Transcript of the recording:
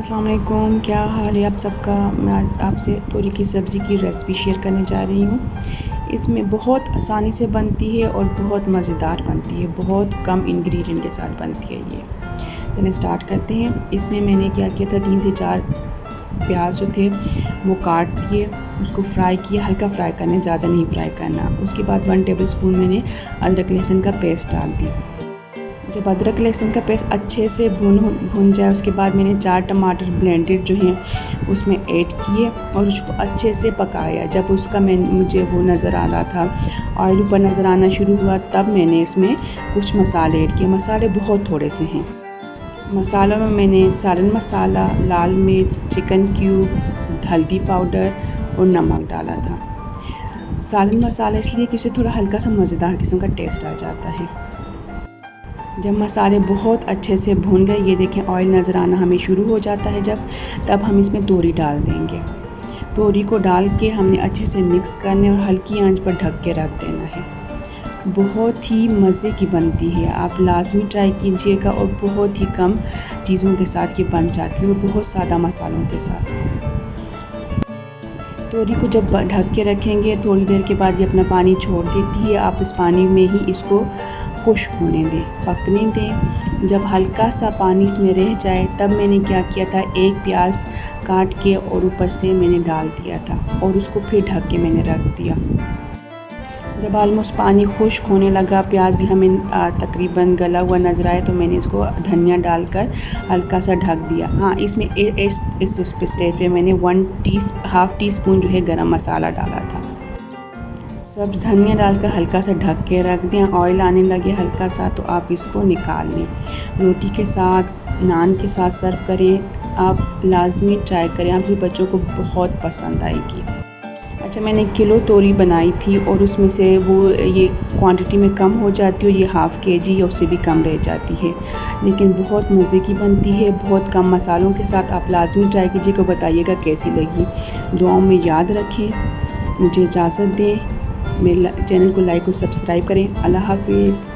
अस्सलाम वालेकुम, क्या हाल है आप सबका। मैं आज आपसे तोरी की सब्ज़ी की रेसिपी शेयर करने जा रही हूँ। इसमें बहुत आसानी से बनती है और बहुत मज़ेदार बनती है, बहुत कम इंग्रेडिएंट के साथ बनती है ये। चलिए स्टार्ट करते हैं। इसमें मैंने क्या किया था, 3 से 4 प्याज जो थे वो काट लिए, उसको फ्राई किया, हल्का फ्राई करना, ज़्यादा नहीं फ्राई करना। उसके बाद 1 टेबलस्पून मैंने अदरक लहसुन का पेस्ट डाल दी। जब अदरक लहसुन का पेस्ट अच्छे से भुन जाए, उसके बाद मैंने 4 टमाटर ब्लेंडेड जो हैं उसमें ऐड किए और उसको अच्छे से पकाया। जब उसका मुझे वो नज़र आ रहा था, ऑयल ऊपर नज़र आना शुरू हुआ, तब मैंने इसमें कुछ मसाले ऐड किए। मसाले बहुत थोड़े से हैं। मसालों में मैंने सालन मसाला, लाल मिर्च, चिकन क्यूब, हल्दी पाउडर और नमक डाला था। सालन मसाला इसलिए कि उससे थोड़ा हल्का सा मज़ेदार किस्म का टेस्ट आ जाता है। जब मसाले बहुत अच्छे से भून गए, ये देखें ऑयल नज़र आना हमें शुरू हो जाता है जब, तब हम इसमें तोरी डाल देंगे। तोरी को डाल के हमने अच्छे से मिक्स करने और हल्की आंच पर ढक के रख देना है। बहुत ही मज़े की बनती है, आप लाजमी ट्राई कीजिएगा और बहुत ही कम चीज़ों के साथ ये बन जाती है और बहुत सादा मसालों के साथ। तोरी को जब ढक के रखेंगे, थोड़ी देर के बाद ये अपना पानी छोड़ देती है। आप इस पानी में ही इसको खुश्क होने दें, पकने दें। जब हल्का सा पानी इसमें रह जाए, तब मैंने क्या किया था, एक प्याज काट के और ऊपर से मैंने डाल दिया था और उसको फिर ढक के मैंने रख दिया। जब ऑलमोस्ट पानी खुश्क होने लगा, प्याज भी हमें तकरीबन गला हुआ नज़र आए, तो मैंने इसको धनिया डालकर हल्का सा ढक दिया। हाँ, इसमें इस स्टेज पे मैंने हाफ़ टी स्पून जो है गरम मसाला डाला था। सब्ज़ धनिया डालकर हल्का सा ढक के रख दें। ऑयल आने लगे हल्का सा, तो आप इसको निकाल लें। रोटी के साथ, नान के साथ सर्व करें। आप लाजमी ट्राई करें, आपके बच्चों को बहुत पसंद आएगी। अच्छा, मैंने किलो तोरी बनाई थी और उसमें से वो ये क्वांटिटी में कम हो जाती है और ये हाफ़ केजी या उससे भी कम रह जाती है, लेकिन बहुत मज़े की बनती है, बहुत कम मसालों के साथ। आप लाजमी ट्राई कीजिएगा, बताइएगा कैसी लगी। दुआओं में याद रखें। मुझे इजाज़त दें। मेरे चैनल को लाइक और सब्सक्राइब करें। अल्लाह हाफ़िज़।